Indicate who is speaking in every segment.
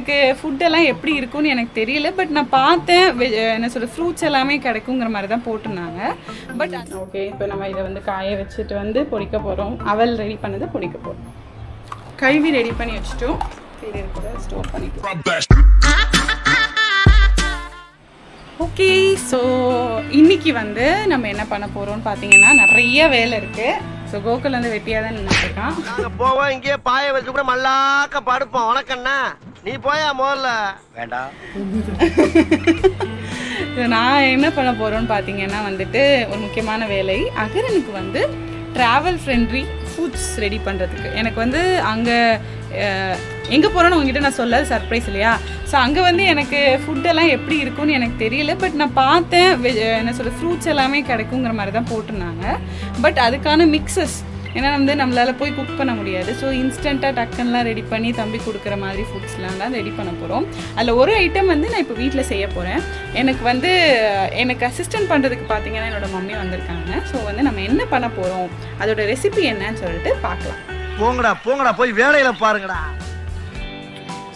Speaker 1: எனக்கு ஃபுட்டெல்லாம் எப்படி இருக்கும்னு எனக்கு தெரியல. பட் நான் பார்த்தேன் என்ன சொல்ற ஃப்ரூட்ஸ் எல்லாமே கிடைக்குங்கிற மாதிரி தான் போட்டிருந்தாங்க. பட் ஓகே, இப்போ நம்ம இதை வந்து காய வச்சுட்டு வந்து பொரிக்க போகிறோம். அவல் ரெடி பண்ணதை பொரிக்க போகிறோம். கழுவி ரெடி பண்ணி வச்சுட்டோம். இது கூட ஸ்டோர் பண்ணிக்கலாம். ஓகே, ஸோ இன்னைக்கு வந்து நம்ம என்ன பண்ண போகிறோம்னு பார்த்தீங்கன்னா நிறைய வேலை இருக்குது. ஸோ கோகுல் வந்து வெட்டியாக தான் நின்றுருக்கான்.
Speaker 2: நாங்கள் போவோம், இங்கேயே பாய வச்சு கூட மல்லாக்க படுப்போம். உனக்கண்ணா நீ போயா முதல்ல வேண்டாம்.
Speaker 1: நான் என்ன பண்ண போகிறோன்னு பார்த்தீங்கன்னா வந்துட்டு ஒரு முக்கியமான வேலை. அகரனுக்கு வந்து ட்ராவல் ஃப்ரெண்ட்லி ஃபுட்ஸ் ரெடி பண்ணுறதுக்கு. எனக்கு வந்து அங்கே எங்கே போகிறோன்னு உங்ககிட்ட நான் சொல்ல சர்ப்ரைஸ் இல்லையா. ஸோ அங்கே வந்து எனக்கு ஃபுட்டெல்லாம் எப்படி இருக்கும்னு எனக்கு தெரியல. பட் நான் பார்த்தேன் என்ன சொல்ற ஃப்ரூட்ஸ் எல்லாமே கிடைக்குங்கிற மாதிரி தான் போட்டிருந்தாங்க. பட் அதுக்கான மிக்சஸ் ஏன்னா வந்து நம்மளால் போய் குக் பண்ண முடியாது. ஸோ இன்ஸ்டண்ட்டாக டக்குன்னெலாம் ரெடி பண்ணி தம்பி கொடுக்குற மாதிரி ஃபுட்ஸ்லாம் தான் ரெடி பண்ண போகிறோம். அதில் ஒரு ஐட்டம் வந்து நான் இப்போ வீட்டில் செய்ய போகிறேன். எனக்கு அசிஸ்டன்ட் பண்ணுறதுக்கு பார்த்தீங்கன்னா என்னோடய மம்மி வந்திருக்காங்க. ஸோ வந்து நம்ம என்ன பண்ண போகிறோம், அதோட ரெசிபி என்னன்னு சொல்லிட்டு பார்க்கலாம்.
Speaker 2: போங்கடா போய் வேலையில் பாருங்கடா.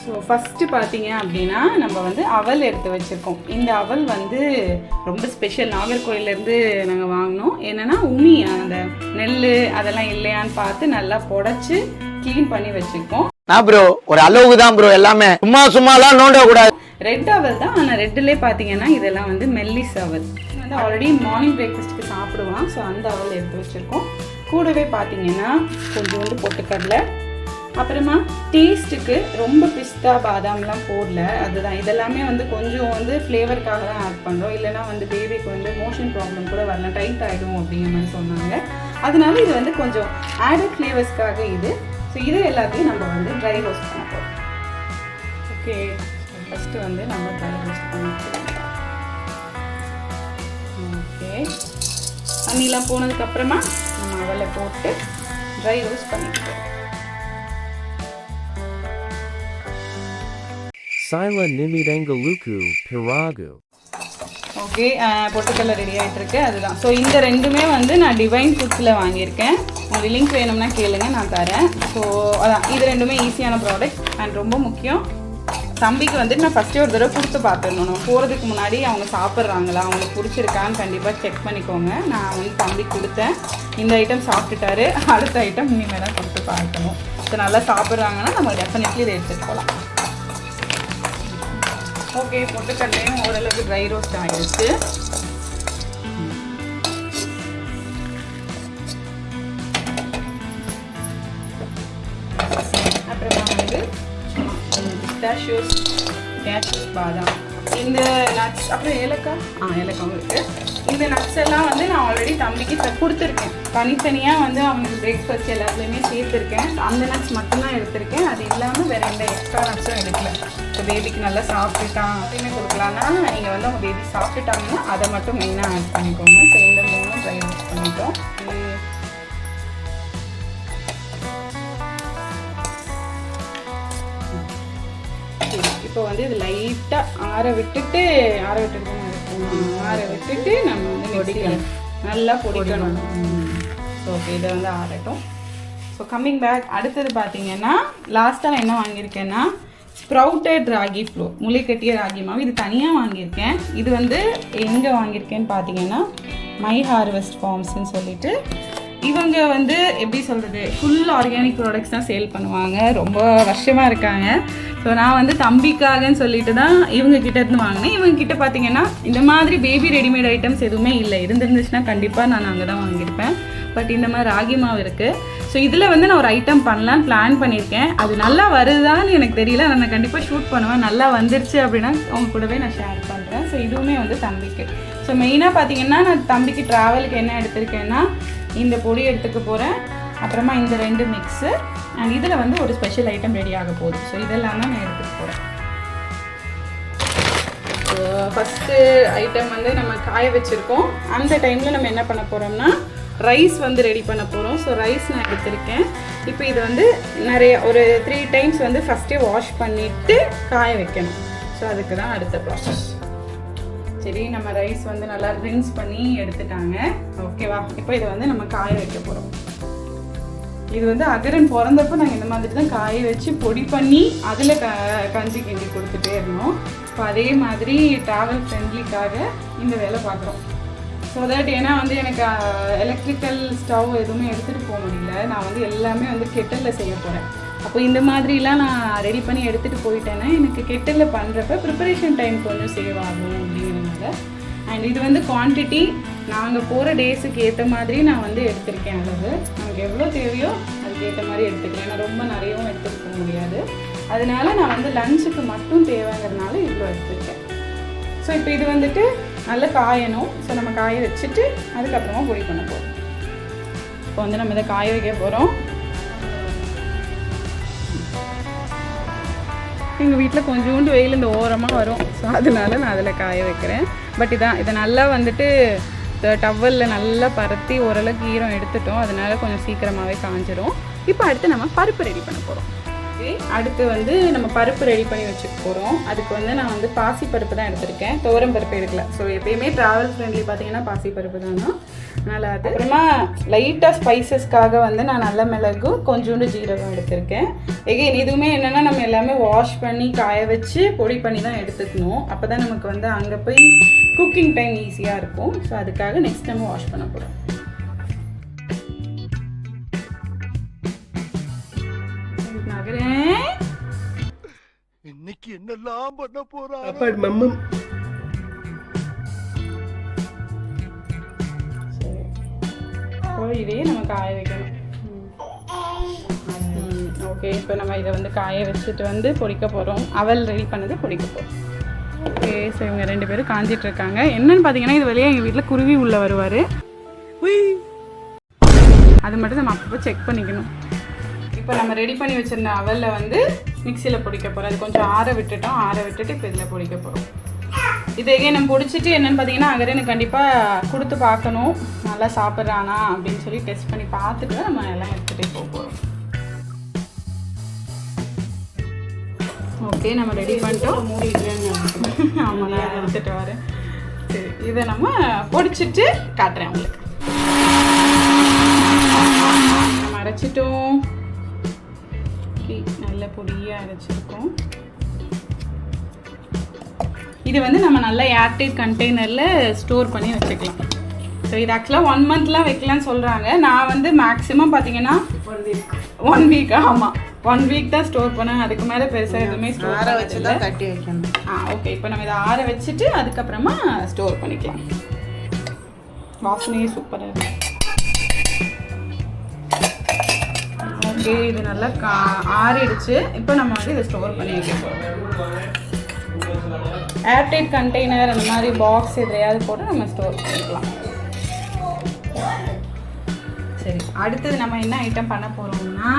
Speaker 1: ஸோ ஃபஸ்ட்டு பார்த்தீங்க அப்படின்னா நம்ம வந்து அவல் எடுத்து வச்சுருக்கோம். இந்த அவல் வந்து ரொம்ப ஸ்பெஷல். நாகர்கோயிலேருந்து நாங்கள் வாங்கினோம். என்னென்னா உமி அந்த நெல் அதெல்லாம் இல்லையான்னு பார்த்து நல்லா புடைச்சி க்ளீன் பண்ணி வச்சுருக்கோம்.
Speaker 2: ப்ரோ ஒரு அளவுக்கு தான் ப்ரோ, எல்லாமே சும்மாலாம் நோண்ட கூடாது.
Speaker 1: ரெட் அவல் தான். ஆனால் ரெட்டிலே பார்த்தீங்கன்னா இதெல்லாம் வந்து மெல்லிஸ் அவல். வந்து ஆல்ரெடி மார்னிங் பிரேக்ஃபாஸ்ட்டுக்கு சாப்பிடுவான். ஸோ அந்த அவல் எடுத்து வச்சுருக்கோம். கூடவே பார்த்தீங்கன்னா கொஞ்சோண்டு பொட்டுக்கடலை, அப்புறமா டேஸ்ட்டுக்கு ரொம்ப பிஸ்தா பாதாம்லாம் போடல. அதுதான் இதெல்லாமே வந்து கொஞ்சம் வந்து ஃப்ளேவருக்காக தான் ஆட் பண்ணுறோம். இல்லைனா வந்து பேபிக்கு வந்து மோஷன் ப்ராப்ளம் கூட வரலாம், டைட் ஆகிடும் அப்படிங்கிற மாதிரி சொன்னாங்க. அதனால இது வந்து கொஞ்சம் ஆடட் ஃப்ளேவர்ஸ்க்காக இது. ஸோ இது எல்லாத்தையும் நம்ம வந்து ட்ரை ரோஸ்ட் பண்ண போகிறோம். ஓகே, ஃபஸ்ட்டு வந்து நம்ம ட்ரை ரோஸ்ட் பண்ணிக்கலாம். ஓகே, தண்ணிலாம் போனதுக்கப்புறமா நம்ம அவலை போட்டு ட்ரை ரோஸ்ட் பண்ணிக்கலாம்.
Speaker 3: Sila Nimidangaluku Piragu.
Speaker 1: ஓகே, பொட்டுக்கடலை ரெடி ஆகிட்டு இருக்கு. அதுதான். ஸோ இந்த ரெண்டுமே வந்து நான் டிவைன் ஃபுட்ஸில் வாங்கியிருக்கேன். உங்களுக்கு லிங்க் வேணும்னா கேளுங்க, நான் தரேன். ஸோ அதான் இது ரெண்டுமே ஈஸியான ப்ராடக்ட் அண்ட் ரொம்ப முக்கியம். தம்பிக்கு வந்துட்டு நான் ஃபஸ்ட்டே ஒரு தடவை கொடுத்து பார்த்துடணும். நம்ம போகிறதுக்கு முன்னாடி அவங்க சாப்பிட்றாங்களா, அவங்களுக்கு பிடிச்சிருக்கான்னு கண்டிப்பாக செக் பண்ணிக்கோங்க. நான் வந்து தம்பிக்கு கொடுத்தேன். இந்த ஐட்டம் சாப்பிட்டுட்டாரு. அடுத்த ஐட்டம் இனிமேல் தான் கொடுத்து பார்க்கணும். ஸோ நல்லா சாப்பிட்றாங்கன்னா நம்ம டெஃபினெட்லி இதை எடுத்துகிட்டு போகலாம். ஓகே, பொட்டுக்கடலையும் ஓரளவுக்கு ட்ரை ரோஸ்ட் ஆகிடுச்சு. அப்புறமா வந்து பிஸ்தாஷியோஸ், கேஷ்யூஸ், பாதாம், இந்த நட்ஸ், அப்புறம் ஏலக்காய் இருக்குது. இந்த நட்ஸ் எல்லாம் வந்து நான் ஆல்ரெடி தம்பிக்கு கொடுத்துருக்கேன். தனித்தனியாக வந்து அவனுக்கு பிரேக்ஃபாஸ்ட் எல்லாத்துலேயுமே சேர்த்துருக்கேன். அந்த நட்ஸ் மட்டும்தான் எடுத்திருக்கேன். அது இல்லாமல் வேறு எந்த எக்ஸ்ட்ரா நட்ஸும் எடுக்கல. இப்போ பேபிக்கு நல்லா சாப்பிட்டுட்டான் அப்படின்னு கொடுக்கலான்னா நீங்கள் வந்து அவங்க பேபி சாப்பிட்டுட்டாங்கன்னா அதை மட்டும் மெயினாக ஆட் பண்ணிக்கோங்க. ஸோ இந்த மூணும் ட்ரை ரோஸ்ட் பண்ணிட்டோம். இப்போ வந்து இது லைட்டாக ஆற விட்டுட்டு நம்ம வந்து பொடிக்கணும், நல்லா பொடிக்கணும். ஸோ ஓகே, இதை வந்து ஆறட்டும். ஸோ கம்மிங் பேக், அடுத்தது பார்த்தீங்கன்னா லாஸ்ட்டாக நான் என்ன வாங்கியிருக்கேன்னா ஸ்ப்ரவுட்டட் ராகி ஃப்ளோர், முளைக்கட்டிய ராகி மாவு. இது தனியாக வாங்கியிருக்கேன். இது வந்து எங்கே வாங்கியிருக்கேன்னு பார்த்தீங்கன்னா மை ஹார்வெஸ்ட் ஃபார்ம்ஸ்ன்னு சொல்லிட்டு இவங்க வந்து எப்படி சொல்கிறது, ஃபுல் ஆர்கானிக் ப்ராடக்ட்ஸ் தான் சேல் பண்ணுவாங்க. ரொம்ப வருஷமாக இருக்காங்க. ஸோ நான் வந்து தம்பிக்காகன்னு சொல்லிட்டு தான் இவங்ககிட்ட இருந்து வாங்கினேன். இவங்ககிட்ட பார்த்தீங்கன்னா இந்த மாதிரி பேபி ரெடிமேட் ஐட்டம்ஸ் எதுவுமே இல்லை. இருந்துச்சுன்னா கண்டிப்பாக நான் அங்கே தான் வாங்கியிருப்பேன். பட் இந்த மாதிரி ராகி மாவு இருக்குது. ஸோ இதில் வந்து நான் ஒரு ஐட்டம் பண்ணலான்னு பிளான் பண்ணியிருக்கேன். அது நல்லா வருதான்னு எனக்கு தெரியல. நான் கண்டிப்பாக ஷூட் பண்ணுவேன். நல்லா வந்துருச்சு அப்படின்னா அவங்க கூடவே நான் ஷேர் பண்ணுறேன். ஸோ இதுவுமே வந்து தம்பிக்கு. ஸோ மெயினாக பார்த்தீங்கன்னா நான் தம்பிக்கு ட்ராவலுக்கு என்ன எடுத்திருக்கேன்னா இந்த பொடி எடுத்துக்க போகிறேன். அப்புறமா இந்த ரெண்டு மிக்ஸு அண்ட் இதில் வந்து ஒரு ஸ்பெஷல் ஐட்டம் ரெடி ஆக போகுது. ஸோ இதெல்லாம் தான் நான் எடுத்துகிட்டு போகிறேன். ஸோ ஃபஸ்ட்டு ஐட்டம் வந்து நம்ம காய வச்சுருக்கோம். அந்த டைமில் நம்ம என்ன பண்ண போகிறோம்னா ரைஸ் வந்து ரெடி பண்ண போகிறோம். ஸோ ரைஸ் நான் எடுத்திருக்கேன். இப்போ இது வந்து ஒரு 3 டைம்ஸ் வந்து ஃபஸ்ட்டே வாஷ் பண்ணிவிட்டு காய வைக்கணும். ஸோ அதுக்கு தான் அடுத்த ப்ராசஸ். சரி, நம்ம ரைஸ் வந்து நல்லா ரின்ஸ் பண்ணி எடுத்துட்டாங்க. ஓகேவா? இப்போ இதை வந்து நம்ம காய வைக்க போகிறோம். இது வந்து அகரன் பிறந்தப்போ நாங்கள் இந்த மாதிரி தான் காய வச்சு பொடி பண்ணி அதில் கஞ்சி கிண்டி கொடுத்துட்டே இருந்தோம். இப்போ அதே மாதிரி ட்ராவல் ஃப்ரெண்ட்லிக்காக இந்த வேலை பார்க்குறோம். ஸோ தட் ஏன்னா வந்து எனக்கு எலக்ட்ரிக்கல் ஸ்டவ் எதுவுமே எடுத்துகிட்டு போக முடியல. நான் வந்து எல்லாமே வந்து கெட்டலில் செய்ய போகிறேன். அப்போ இந்த மாதிரிலாம் நான் ரெடி பண்ணி எடுத்துகிட்டு போயிட்டேன்னா எனக்கு கெட்டலில் பண்ணுறப்ப ப்ரிப்பரேஷன் டைம் கொஞ்சம் சேவ் ஆகும் அப்படிங்கிறதுனால. அண்ட் இது வந்து குவான்டிட்டி நாங்கள் போகிற டேஸுக்கு ஏற்ற மாதிரி நான் வந்து எடுத்திருக்கேன். அளவு நமக்கு எவ்வளோ தேவையோ அதுக்கு ஏற்ற மாதிரி எடுத்துக்கலாம். ஏன்னா ரொம்ப நிறையவும் எடுத்துகிட்டு போக முடியாது. அதனால நான் வந்து லஞ்சுக்கு மட்டும் தேவைங்கிறதுனால இவ்வளோ எடுத்துருக்கேன். ஸோ இப்போ இது வந்துட்டு நல்லா காயணும். ஸோ நம்ம காய வச்சுட்டு அதுக்கப்புறமா பொடி பண்ண போகிறோம். இப்போ வந்து நம்ம இதை காய வைக்க போகிறோம். எங்கள் வீட்டில் கொஞ்சோண்டு வெயில் இந்த ஓரமாக வரும். ஸோ அதனால நான் அதில் காய வைக்கிறேன். பட் இதை நல்லா வந்துட்டு டவலில் நல்லா பரத்தி ஓரளவுக்கு ஈரம் எடுத்துட்டோம். அதனால கொஞ்சம் சீக்கிரமாகவே காஞ்சிரும். இப்போ அடுத்து நம்ம பருப்பு ரெடி பண்ண போகிறோம். அடுத்து வந்து நம்ம பருப்பு ரெடி பண்ணி வச்சுக்க போகிறோம். அதுக்கு வந்து நான் வந்து பாசி பருப்பு தான் எடுத்திருக்கேன், துவரம் பருப்பு எடுக்கல. ஸோ எப்பயுமே ட்ராவல் ஃப்ரெண்ட்லி பார்த்தீங்கன்னா பாசி பருப்பு தான். அதனால் அது அப்புறமா லைட்டாக ஸ்பைசஸ்க்காக வந்து நான் நல்ல மிளகு கொஞ்சோண்டு ஜீரகம் எடுத்திருக்கேன். எகைன் இதுவுமே என்னென்னா நம்ம எல்லாமே வாஷ் பண்ணி காய வச்சு பொடி பண்ணி தான் எடுத்துக்கணும். அப்போ தான் நமக்கு வந்து அங்கே போய் குக்கிங் டைம் ஈஸியாக இருக்கும். ஸோ அதுக்காக நெக்ஸ்ட் டைம் வாஷ் பண்ண போகிறோம்.
Speaker 2: இன்னைக்கு என்னெல்லாம் பண்ண போறா
Speaker 1: இதையே நம்ம காய வைக்கணும். ஓகே, இப்போ நம்ம இதை வந்து காய வச்சுட்டு வந்து பொடிக்க போகிறோம். அவல் ரெடி பண்ணது பொடிக்க போகிறோம். ஓகே, ஸோ இவங்க 2 பேரும் காஞ்சிட்டு இருக்காங்க. என்னன்னு பார்த்தீங்கன்னா இது வெளியே எங்கள் வீட்டில் குருவி உள்ளே வருவார். அது மட்டும் நம்ம அப்பப்போ செக் பண்ணிக்கணும். இப்போ நம்ம ரெடி பண்ணி வச்சுருந்த அவலில் வந்து மிக்சியில் பொடிக்க போகிறோம். அது கொஞ்சம் ஆற விட்டுட்டு இப்போ இதில் பொடிக்க போகிறோம். இதை நம்ம பொடிச்சிட்டு என்னென்னு பார்த்தீங்கன்னா அகரனுக்கு கண்டிப்பாக கொடுத்து பார்க்கணும், நல்லா சாப்பிட்றானா அப்படின்னு சொல்லி டெஸ்ட் பண்ணி பார்த்துட்டு நம்ம எல்லாம் எடுத்துகிட்டே போகிறோம். ஓகே, நம்ம ரெடி பண்ணிட்டோம். ஆமாம், நான் எடுத்துகிட்டு வரேன். சரி, இதை நம்ம பொடிச்சிட்டு காட்டுறேன் உங்களுக்கு. நம்ம அரைச்சிட்டோம். நல்ல பொடியாக அரைச்சிருக்கோம். இது வந்து நம்ம நல்லா ஏர்டைட் கண்டெய்னரில் ஸ்டோர் பண்ணி வச்சுக்கலாம். ஸோ இது ஆக்சுவலாக 1 மந்த்லாம் வைக்கலான்னு சொல்கிறாங்க. நான் வந்து மேக்ஸிமம் பார்த்தீங்கன்னா 1 வீக் ஆமாம் 1 வீக் தான் ஸ்டோர் பண்ணேன். அதுக்கு மேலே பெருசாக எதுவுமே ஸ்டோர் ஆற வச்சு தான் கட்டி வைக்கணும். ஓகே, இப்போ நம்ம இதை ஆற வச்சுட்டு அதுக்கப்புறமா ஸ்டோர் பண்ணிக்கலாம். வாசனையே சூப்பராக இருக்கும். ஓகே, இது நல்லா ஆறிடுச்சு. இப்போ நம்ம வந்து இதை ஸ்டோர் பண்ணி வைக்க போகிறோம். ஏர்டைட் கண்டெய்னர் அந்த மாதிரி பாக்ஸ் எதையாவது போட்டு நம்ம ஸ்டோர் பண்ணிக்கலாம். சரி, அடுத்தது நம்ம என்ன ஐட்டம் பண்ண போகிறோம்னா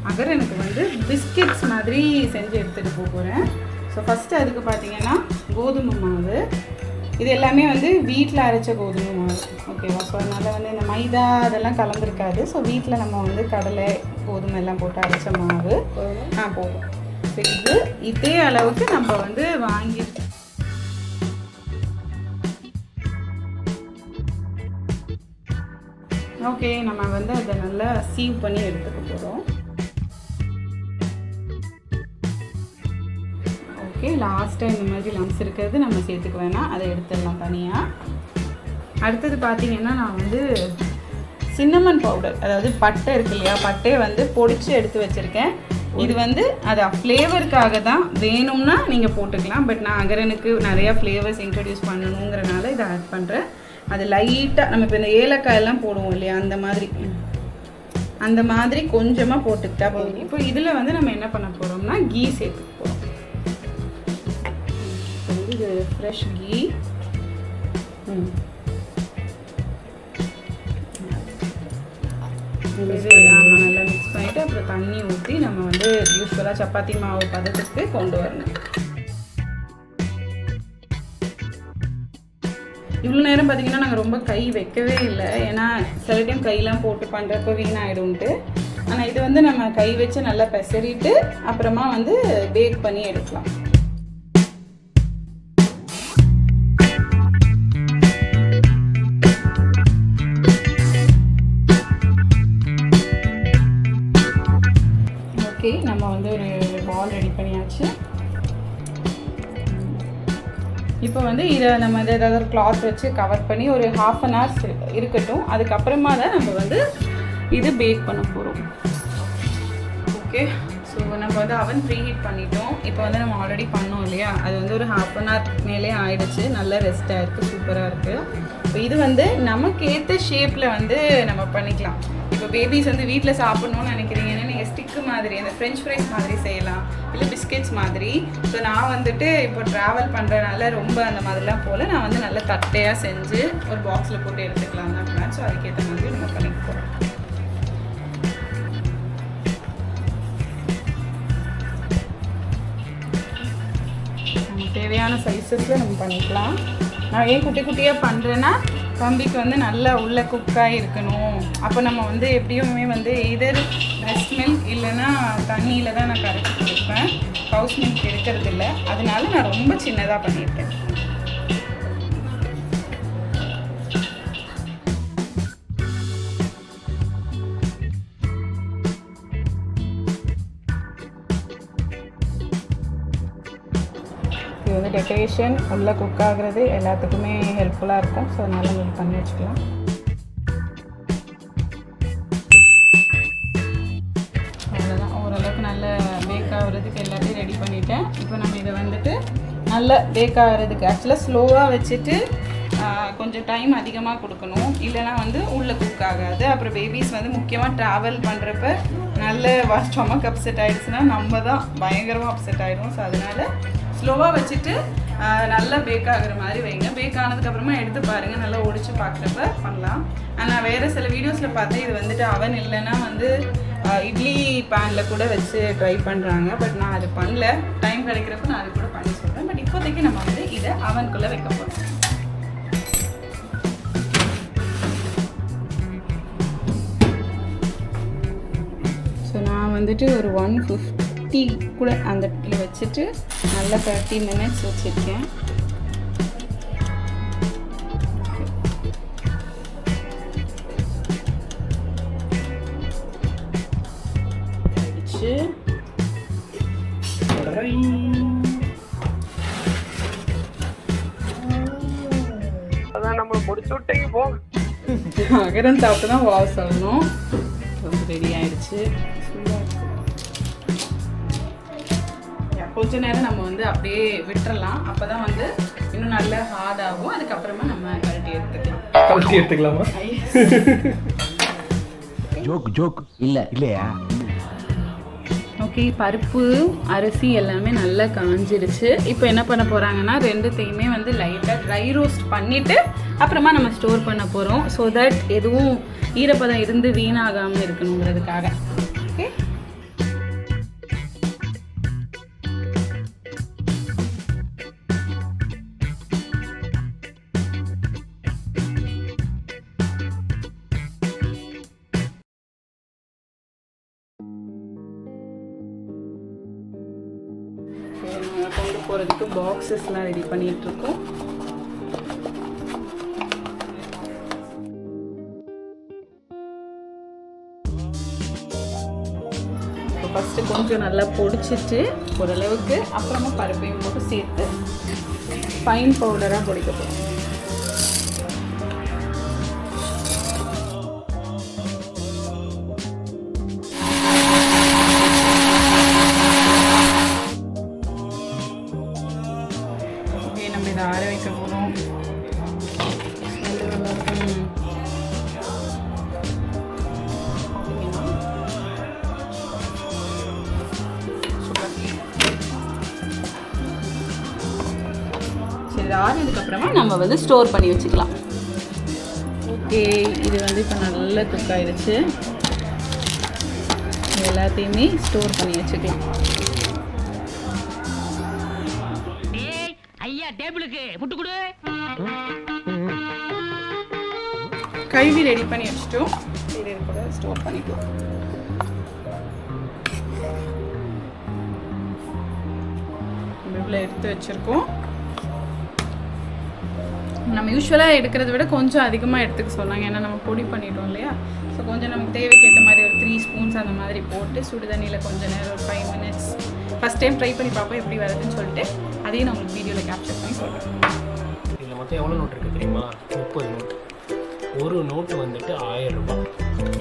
Speaker 1: அகரனுக்கு வந்து பிஸ்கெட்ஸ் மாதிரி செஞ்சு எடுத்துகிட்டு போக போகிறேன். ஸோ ஃபஸ்ட்டு அதுக்கு பார்த்தீங்கன்னா கோதுமை மாவு. இது எல்லாமே வந்து வீட்டில் அரைச்ச கோதுமை மாவு. ஓகேவா? ஸோ அதனால் வந்து இந்த மைதா அதெல்லாம் கலந்துருக்காது. ஸோ வீட்டில் நம்ம வந்து கடலை கோதுமை எல்லாம் போட்டு அரைச்ச மாவு போதும். ஸோ இதே அளவுக்கு நம்ம வந்து வாங்கி ஓகே, நம்ம வந்து அதை நல்லா சீவ் பண்ணி எடுத்துக்க போகிறோம். ஓகே, லாஸ்ட்டாக இந்த மாதிரி லம்ஸ் இருக்கிறது நம்ம சேர்த்துக்க வேணாம், அதை எடுத்துடலாம் தனியாக. அடுத்தது பார்த்தீங்கன்னா நான் வந்து சின்னமன் பவுடர், அதாவது பட்டை இருக்கு இல்லையா, பட்டையை வந்து பொடிச்சு எடுத்து வச்சுருக்கேன். இது வந்து அது ஃப்ளேவருக்காக தான், வேணும்னா நீங்கள் போட்டுக்கலாம். பட் நான் அகரனுக்கு நிறையா ஃப்ளேவர்ஸ் இன்ட்ரடியூஸ் பண்ணணுங்கிறனால இதை ஆட் பண்ணுறேன். அது லைட்டாக நம்ம இப்போ இந்த ஏலக்காயெல்லாம் போடுவோம் இல்லையா, அந்த மாதிரி கொஞ்சமாக போட்டுக்கிட்டா போதும். இப்போ இதில் வந்து நம்ம என்ன பண்ண போகிறோம்னா கீ சேர்த்துக்க போகிறோம். இது ஃப்ரெஷ் கீ. நல்லா மிக்ஸ் பண்ணிவிட்டு அப்புறம் தண்ணி ஊற்றி நம்ம வந்து யூஸ்வலாக சப்பாத்தி மாவு பதத்துக்கு கொண்டு வரணும். இவ்வளோ நேரம் பார்த்தீங்கன்னா நாங்கள் ரொம்ப கை வைக்கவே இல்லை, ஏன்னா சில டைம் கையெல்லாம் போட்டு பண்ணுறப்ப வீணாயிடும்ட்டு. ஆனால் இது வந்து நம்ம கை வச்சு நல்லா பெசரிட்டு அப்புறமா வந்து பேக் பண்ணி எடுக்கலாம். நம்ம வந்து ஒரு பால் ரெடி பண்ணியாச்சு. இப்போ வந்து இதை நம்ம ஏதாவது ஒரு கிளாத் வச்சு கவர் பண்ணி ஒரு 1/2 hour இருக்கட்டும். அதுக்கப்புறமா தான் நம்ம வந்து இது பேக் பண்ண போகிறோம். ஓகே, ஸோ நம்ம வந்து அவன் ப்ரீ ஹீட் பண்ணிட்டோம். இப்போ வந்து நம்ம ஆல்ரெடி பண்ணோம் இல்லையா, அது வந்து ஒரு 1/2 hour மேலே ஆயிடுச்சு. நல்ல ரெஸ்ட்டாக இருக்குது, சூப்பராக இருக்குது. இப்போ இது வந்து நமக்கு ஏற்ற ஷேப்பில் வந்து நம்ம பண்ணிக்கலாம். இப்போ பேபிஸ் வந்து வீட்டில் சாப்பிட்ணுன்னு நினைக்கிறீங்கன்னா நீங்கள் ஸ்டிக்கு மாதிரி அந்த ஃப்ரெஞ்ச் ஃப்ரைஸ் மாதிரி செய்யலாம், இல்லை பிஸ்கெட்ஸ் மாதிரி. ஸோ நான் வந்துட்டு இப்போ ட்ராவல் பண்ணுறதுனால ரொம்ப அந்த மாதிரிலாம் போல் நான் வந்து நல்லா தட்டையாக செஞ்சு ஒரு பாக்ஸில் போட்டு எடுத்துக்கலாம் தான் பிளான். ஸோ அதுக்கேற்ற மாதிரி நம்ம பண்ணிக்க போகிறோம். தேவையான சைஸஸில் நம்ம பண்ணிக்கலாம். நான் ஏன் குட்டி குட்டியாக பண்ணுறேன்னா தம்பிக்கு வந்து நல்லா உள்ள குக்காக இருக்கணும். அப்போ நம்ம வந்து எப்படியுமே வந்து இதர் பிரெஸ்ட் மில்க் இல்லைன்னா தண்ணியில் தான் நான் கரைச்சி கொடுப்பேன். கவுஸ் மில்க் இருக்கிறது இல்லை, அதனால நான் ரொம்ப சின்னதாக பண்ணியிருக்கேன். இது வந்து டெக்கரேஷன் உள்ள குக் ஆகுறது எல்லாத்துக்குமே ஹெல்ப்ஃபுல்லாக இருக்கும். ஸோ அதனால் நீங்கள் பண்ணி வச்சுக்கலாம். அவ்வளோதான், ஓரளவுக்கு நல்ல பேக் ஆகுறதுக்கு எல்லாத்தையும் ரெடி பண்ணிட்டேன். இப்போ நம்ம இதை வந்துட்டு நல்ல பேக் ஆகிறதுக்கு ஆக்சுவலாக ஸ்லோவாக வச்சுட்டு கொஞ்சம் டைம் அதிகமாக கொடுக்கணும், இல்லைனா வந்து உள்ளே குக் ஆகாது. அப்புறம் பேபிஸ் வந்து முக்கியமாக ட்ராவல் பண்ணுறப்ப நல்ல ஸ்டொமக் அப்செட் ஆகிடுச்சுன்னா நம்ம தான் பயங்கரமாக அப்செட் ஆகிடும். ஸோ அதனால் ஸ்லோவாக வச்சுட்டு நல்லா பேக் ஆகிற மாதிரி வைங்க. பேக் ஆனதுக்கப்புறமா எடுத்து பாருங்கள், நல்லா ஒடிச்சு பார்க்குறப்ப பண்ணலாம். ஆனால் வேறு சில வீடியோஸில் பார்த்து இது வந்துட்டு அவன் இல்லைன்னா வந்து இட்லி பேனில் கூட வச்சு ட்ரை பண்ணுறாங்க. பட் நான் அது பண்ணல. டைம் கிடைக்கிறப்ப நான் அது கூட பண்ணி சொல்கிறேன். பட் இப்போதைக்கு நம்ம வந்து இதை அவனுக்குள்ளே வைக்க போகிறோம். ஸோ நான் வந்துட்டு ஒரு 150 கூட அந்த இடத்துல வச்சுட்டு நல்லா 30 minutes வச்சுருக்கேன்.
Speaker 2: அதான் நம்ம முடிச்சு விட்டீங்க போ.
Speaker 1: அகரன் சாப்பிட்டு தான் வாவ் சொல்லணும். ரெடி ஆயிடுச்சு. கொஞ்ச நேரம் நம்ம வந்து அப்படியே விட்டுறலாம். அப்போ தான் வந்து இன்னும் நல்ல ஹார்ட் ஆகும். அதுக்கப்புறமா நம்ம கழட்டி எடுத்துக்கலாமா?
Speaker 4: ஜோக் இல்லையா?
Speaker 1: ஓகே, பருப்பு அரிசி எல்லாமே நல்லா காஞ்சிருச்சு. இப்போ என்ன பண்ண போகிறாங்கன்னா ரெண்டுத்தையுமே வந்து லைட்டாக ட்ரை ரோஸ்ட் பண்ணிவிட்டு அப்புறமா நம்ம ஸ்டோர் பண்ண போகிறோம். ஸோ தட் எதுவும் ஈரப்பதம் இருந்து வீணாகாமல் இருக்கணுங்கிறதுக்காக. ஓகே, கொண்டு போகிறதுக்கு பாக்ஸஸ்லாம் ரெடி பண்ணிகிட்ருக்கோம். இப்போ ஃபஸ்ட்டு கொஞ்சம் நல்லா பொடிச்சிட்டு ஓரளவுக்கு அப்புறமா பருப்பையும் போட்டு சேர்த்து ஃபைன் பவுடராக பொடிக்க போகிறோம். ஆற வைக்க போகிறோம். சரி, ஆறினதுக்கப்புறமா நம்ம வந்து ஸ்டோர் பண்ணி வச்சுக்கலாம். ஓகே, இது வந்து இப்போ நல்லா குக் ஆயிடுச்சு. எல்லாத்தையுமே ஸ்டோர் பண்ணி வச்சுக்கலாம். கழுவி ரெடி பண்ணி வச்சுட்டோம். இது கூட ஸ்டோர் பண்ணிட்டோம். இவ்வளோ எடுத்து வச்சுருக்கோம். நம்ம யூஸ்வலாக எடுக்கிறத விட கொஞ்சம் அதிகமாக எடுத்துக்க சொன்னாங்க. ஏன்னா நம்ம பொடி பண்ணிட்டோம் இல்லையா. ஸோ கொஞ்சம் நமக்கு தேவைக்கு ஏற்ற மாதிரி ஒரு 3 ஸ்பூன்ஸ் அந்த மாதிரி போட்டு சுடு தண்ணியில் கொஞ்சம் நேரம் ஒரு 5 மினிட்ஸ் ஃபஸ்ட் டைம் ட்ரை பண்ணி பார்ப்போம் எப்படி வருதுன்னு சொல்லிட்டு அதையும் நான் உங்களுக்கு வீடியோவில் கேப்சர் பண்ணி சொல்கிறேன்.
Speaker 5: இதில் மொத்தம் எவ்வளோ நோட் இருக்குது தெரியுமா? 30 நோட்டு. ஒரு நோட்டு வந்துட்டு 1000 ரூபாய்.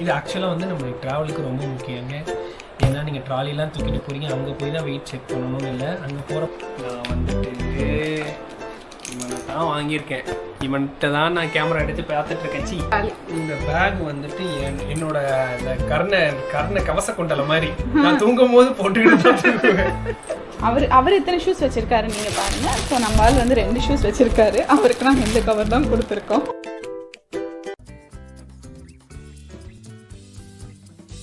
Speaker 5: இது ஆக்சுவலாக வந்து நம்மளுக்கு ட்ராவலுக்கு ரொம்ப முக்கியங்க. ஏன்னா நீங்கள் ட்ராலிலாம் தூக்கிட்டு போகிறீங்க, அங்கே போய் தான் வெயிட் செக் பண்ணணும்னு இல்லை. அங்கே போகிற நான் வந்துட்டு இவனை தான் வாங்கியிருக்கேன். இவன்கிட்ட தான் நான் கேமரா எடுத்து பார்த்துட்ருக்கேன். இந்த பேக் வந்துட்டு என்னோட இந்த கர்ண கவச கொண்டலை மாதிரி நான் தூங்கும் போது போட்டுக்கிட்டு தான் தூங்குவேன்.
Speaker 1: அவர் எத்தனை ஷூஸ் வச்சுருக்காரு நீங்கள் பாருங்கள். ஸோ நம்ம ஆள் வந்து 2 ஷூஸ் வச்சுருக்காரு. அவருக்கு நாங்கள் இந்த கவர் தான் கொடுத்துருக்கோம்.